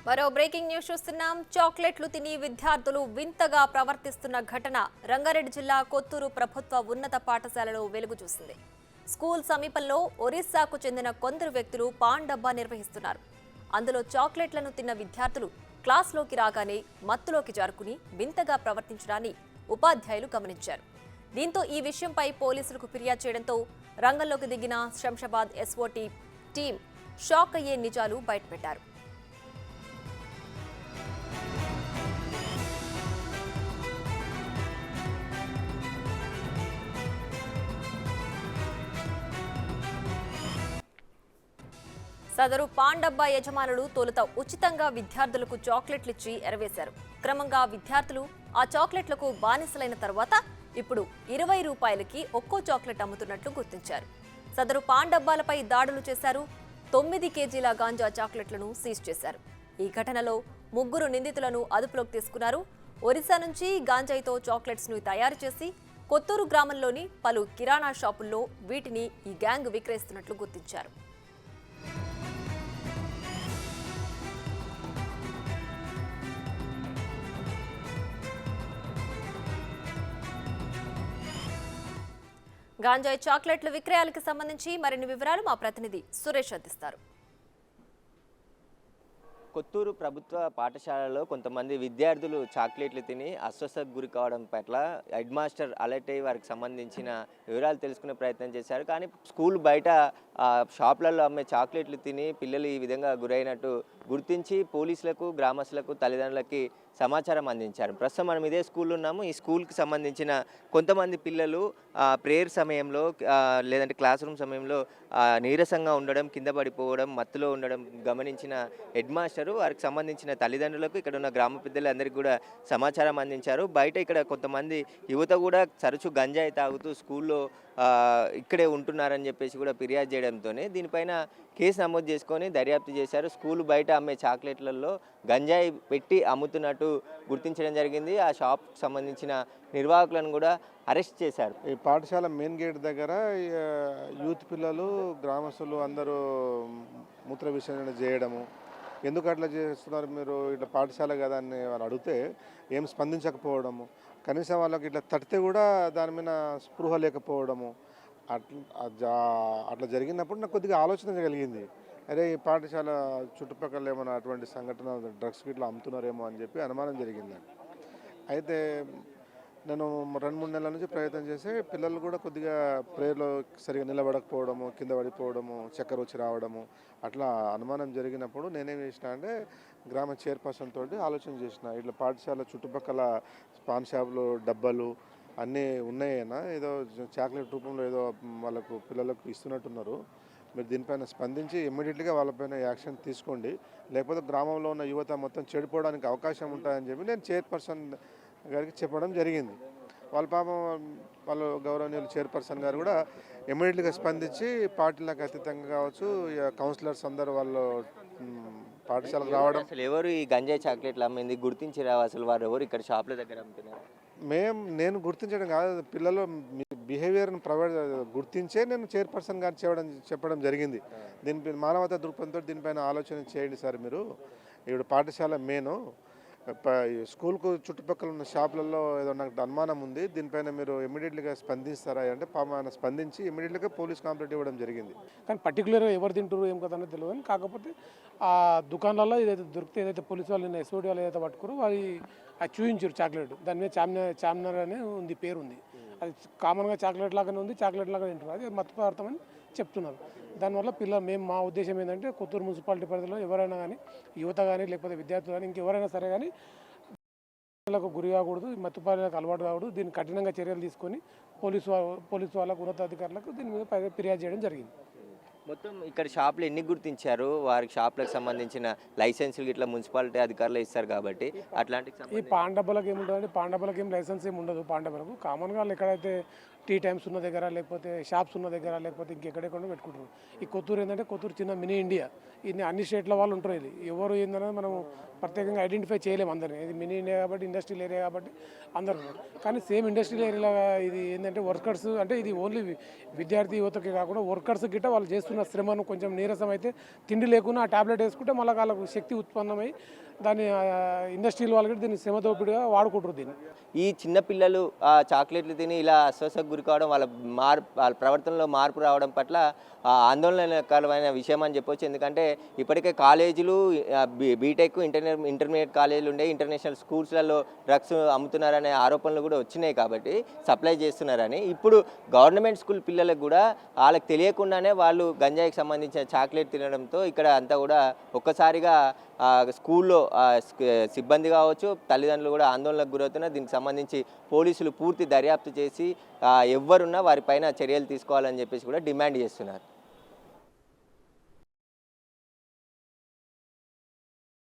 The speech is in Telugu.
మరో బ్రేకింగ్ న్యూస్ చూస్తున్నాం. చాక్లెట్లు తిని విద్యార్థులు వింతగా ప్రవర్తిస్తున్న ఘటన రంగారెడ్డి జిల్లా కొత్తూరు ప్రభుత్వ ఉన్నత పాఠశాలలో వెలుగు చూసింది. స్కూల్ సమీపంలో ఒరిస్సాకు చెందిన కొందరు వ్యక్తులు పాన్ డబ్బా నిర్వహిస్తున్నారు. అందులో చాక్లెట్లను తిన్న విద్యార్థులు క్లాస్లోకి రాగానే మత్తులోకి జారుకుని వింతగా ప్రవర్తించడాన్ని ఉపాధ్యాయులు గమనించారు. దీంతో ఈ విషయంపై పోలీసులకు ఫిర్యాదు చేయడంతో రంగంలోకి దిగిన శంషాబాద్ ఎస్ఓటీ టీం షాక్ అయ్యే నిజాలు బయటపెట్టారు. సదరు పాన్ డబ్బా యజమానులు తొలుత ఉచితంగా విద్యార్థులకు చాక్లెట్లిచ్చి ఎరవేశారు. క్రమంగా విద్యార్థులు ఆ చాక్లెట్లకు బానిసలైన తర్వాత ఇప్పుడు 20 రూపాయలకి ఒక్కో చాక్లెట్ అమ్ముతున్నట్లు గుర్తించారు. సదరు పాన్ డబ్బాలపై దాడులు చేశారు. 9 కేజీల గాంజా చాక్లెట్లను సీజ్ చేశారు. ఈ ఘటనలో 3 నిందితులను అదుపులోకి తీసుకున్నారు. ఒరిస్సా నుంచి గాంజాయితో చాక్లెట్స్ ను తయారు చేసి కొత్తూరు గ్రామంలోని పలు కిరాణా షాపుల్లో వీటిని ఈ గ్యాంగ్ విక్రయిస్తున్నట్లు గుర్తించారు. గాంజాయి చాక్లెట్ల విక్రయాలకు సంబంధించి మరిన్ని వివరాలు మా ప్రతినిధి సురేష్ అందిస్తారు. కొత్తూరు ప్రభుత్వ పాఠశాలలో కొంతమంది విద్యార్థులు చాక్లెట్లు తిని అస్వస్థతకు గురి కావడం పట్ల హెడ్ మాస్టర్ అలర్ట్ అయ్యి వారికి సంబంధించిన వివరాలు తెలుసుకునే ప్రయత్నం చేశారు. కానీ స్కూల్ బయట షాపులలో అమ్మే చాక్లెట్లు తిని పిల్లలు ఈ విధంగా గురైనట్టు గుర్తించి పోలీసులకు, గ్రామస్తులకు, తల్లిదండ్రులకి సమాచారం అందించారు. ప్రస్తుతం మనం ఇదే స్కూల్లో ఉన్నాము. ఈ స్కూల్కి సంబంధించిన కొంతమంది పిల్లలు ప్రేయర్ సమయంలో లేదంటే క్లాస్ రూమ్ సమయంలో నీరసంగా ఉండడం, కింద పడిపోవడం, మత్తులో ఉండడం గమనించిన హెడ్ మాస్టరు వారికి సంబంధించిన తల్లిదండ్రులకు, ఇక్కడ ఉన్న గ్రామ పెద్దలందరికీ కూడా సమాచారం అందించారు. బయట ఇక్కడ కొంతమంది యువత కూడా తరచూ గంజాయి తాగుతూ స్కూల్లో ఇక్కడే ఉంటున్నారని చెప్పేసి కూడా ఫిర్యాదు చేయడంతోనే దీనిపైన కేసు నమోదు చేసుకొని దర్యాప్తు చేశారు. స్కూల్ బయట అమ్మే చాక్లెట్లలో గంజాయి పెట్టి అమ్ముతున్నట్టు గుర్తించడం జరిగింది. ఆ షాప్కి సంబంధించిన నిర్వాహకులను కూడా అరెస్ట్ చేశారు. ఈ పాఠశాల మెయిన్ గేట్ దగ్గర యూత్ పిల్లలు, గ్రామస్తులు అందరూ మూత్ర విసర్జన చేయడము, ఎందుకు అట్లా చేస్తున్నారు మీరు, ఇట్లా పాఠశాల కదా అని వాళ్ళు అడిగితే ఏం స్పందించకపోవడము, కనీసం వాళ్ళకి ఇట్లా తడితే కూడా దాని మీద స్పృహ లేకపోవడము, అట్లా జరిగినప్పుడు నాకు కొద్దిగా ఆలోచన కలిగింది. అరే ఈ పాఠశాల చుట్టుపక్కల ఏమైనా అటువంటి సంఘటన డ్రగ్స్ ఇట్లా అమ్ముతున్నారేమో అని చెప్పి అనుమానం జరిగింది. అయితే నేను 2-3 నెలల నుంచి ప్రయత్నం చేసి పిల్లలు కూడా కొద్దిగా ప్రేయర్లో సరిగా నిలబడకపోవడము, కింద పడిపోవడము, చక్కెర వచ్చి రావడము, అట్లా అనుమానం జరిగినప్పుడు నేనేం చేసిన అంటే గ్రామ చైర్పర్సన్ తోటి ఆలోచన చేసిన, ఇట్లా పాఠశాల చుట్టుపక్కల పాన్ షాపులు, డబ్బాలు అన్నీ ఉన్నాయన్నా, ఏదో చాక్లెట్ రూపంలో ఏదో వాళ్ళకు పిల్లలకు ఇస్తున్నట్టున్నారు, మీరు దీనిపైన స్పందించి ఇమ్మీడియట్గా వాళ్ళపైన యాక్షన్ తీసుకోండి, లేకపోతే గ్రామంలో ఉన్న యువత మొత్తం చెడిపోవడానికి అవకాశం ఉంటాయని చెప్పి నేను చైర్పర్సన్ గారికి చెప్పడం జరిగింది. వాళ్ళ పాపం వాళ్ళు గౌరవనీయులు చైర్పర్సన్ గారు కూడా ఇమ్మీడియట్గా స్పందించి పార్టీలకు అతీతంగా కావచ్చు, కౌన్సిలర్స్ అందరూ వాళ్ళు పాఠశాలకు రావడం. అసలు ఎవరు ఈ గంజాయి చాక్లెట్లు అమ్మింది గుర్తించి రావు, అసలు వారు ఎవరు ఇక్కడ షాప్ల దగ్గర అమ్ముతున్నారు? నేను గుర్తించడం కాదు, పిల్లలు బిహేవియర్ని గుర్తించే నేను చైర్పర్సన్ గారు చెప్పడం జరిగింది. దీనిపై మానవతా దృక్పథంతో దీనిపైన ఆలోచన చేయండి సార్, మీరు ఇప్పుడు పాఠశాల మెయిన్ స్కూల్కు చుట్టుపక్కల ఉన్న షాపులలో ఏదో నాకు అనుమానం ఉంది, దీనిపైన మీరు ఇమీడియట్గా స్పందిస్తారా అంటే ఆయన స్పందించి ఇమీడియట్గా పోలీస్ కంప్లైంట్ ఇవ్వడం జరిగింది. కానీ పర్టికులర్గా ఎవరు తింటారు ఏం కదా తెలియదు, కానీ కాకపోతే ఆ దుకాణాలలో ఏదైతే దొరికితే, ఏదైతే పోలీసు వాళ్ళు ఎస్ఓటీ వాళ్ళు ఏదైతే పట్టుకురో అది చూపించారు చాక్లెట్, దాని మీద చామ్నర్ అనే ఉంది, పేరు ఉంది, అది కామన్గా చాక్లెట్ లాగానే ఉంది, చాక్లెట్ లాగా తింటారు, అది మత్తు పదార్థం అని చెప్తున్నారు. దానివల్ల మా ఉద్దేశం ఏంటంటే కొత్తూరు మున్సిపాలిటీ పరిధిలో ఎవరైనా కానీ, యువత కానీ లేకపోతే విద్యార్థులు కానీ ఇంకెవరైనా సరే కానీ గురి కాకూడదు, మత్తు పదార్థాలకు అలవాటు కాకూడదు, దీన్ని కఠినంగా చర్యలు తీసుకొని పోలీసు వాళ్ళకు, ఉన్నతాధికారులకు దీని మీద ఫిర్యాదు చేయడం జరిగింది. మొత్తం ఇక్కడ షాపులు ఎన్ని గుర్తించారు? వారికి షాపులకు సంబంధించిన లైసెన్సులు ఇట్లా మున్సిపాలిటీ అధికారులు ఇస్తారు కాబట్టి అట్లాంటి ఈ పాన్ డబ్బాలకు ఏముంటుందంటే, పాన్ డబ్బాలకు ఏం లైసెన్స్ ఏమి ఉండదు. పాన్ డబ్బాలకు కామన్గా ఎక్కడైతే టీ టైమ్స్ ఉన్న దగ్గర, లేకపోతే షాప్స్ ఉన్న దగ్గర, లేకపోతే ఇంకెక్కడెక్కడ పెట్టుకుంటారు. ఈ కొత్తూరు ఏంటంటే కొత్తూరు చిన్న మినీ ఇండియా, ఇది అన్ని స్టేట్ల వాళ్ళు ఉంటారు. ఇది ఎవరు ఏందనేది మనం ప్రత్యేకంగా ఐడెంటిఫై చేయలేము అందరినీ. ఇది మినీ ఏరియా కాబట్టి, ఇండస్ట్రియల్ ఏరియా కాబట్టి అందరూ ఉన్నారు. కానీ సేమ్ ఇండస్ట్రియల్ ఏరియాలో ఇది ఏంటంటే వర్కర్స్ అంటే ఇది ఓన్లీ విద్యార్థి యువతకి కాకుండా వర్కర్స్ గిట్ట వాళ్ళు చేస్తున్న శ్రమను కొంచెం నీరసం అయితే తిండి లేకుండా ఆ టాబ్లెట్ వేసుకుంటే మళ్ళీ వాళ్ళకు శక్తి ఉత్పన్నమై దాన్ని ఇండస్ట్రియల్ వాళ్ళకి దీన్ని శ్రమ దోపిడిగా వాడుకుంటారు దీన్ని. ఈ చిన్న పిల్లలు ఆ చాక్లెట్లు తిని ఇలా అస్వస్థకు గురి కావడం, వాళ్ళ ప్రవర్తనలో మార్పు రావడం పట్ల ఆందోళనకరమైన విషయం అని చెప్పొచ్చు. ఎందుకంటే ఇప్పటికే కాలేజీలు బీటెక్ ఇంటర్మీడియట్ కాలేజీలు ఉండే ఇంటర్నేషనల్ స్కూల్స్లలో డ్రగ్స్ అమ్ముతున్నారనే ఆరోపణలు కూడా వచ్చినాయి కాబట్టి సప్లై చేస్తున్నారని. ఇప్పుడు గవర్నమెంట్ స్కూల్ పిల్లలకు కూడా వాళ్ళకి తెలియకుండానే వాళ్ళు గంజాయికి సంబంధించిన చాక్లెట్ తినడంతో ఇక్కడ అంతా కూడా ఒక్కసారిగా స్కూల్లో సిబ్బంది కావచ్చు, తల్లిదండ్రులు కూడా ఆందోళనకు గురవుతున్నారు. దీనికి సంబంధించి పోలీసులు పూర్తి దర్యాప్తు చేసి ఎవరున్నా వారిపైన చర్యలు తీసుకోవాలని చెప్పేసి కూడా డిమాండ్ చేస్తున్నారు.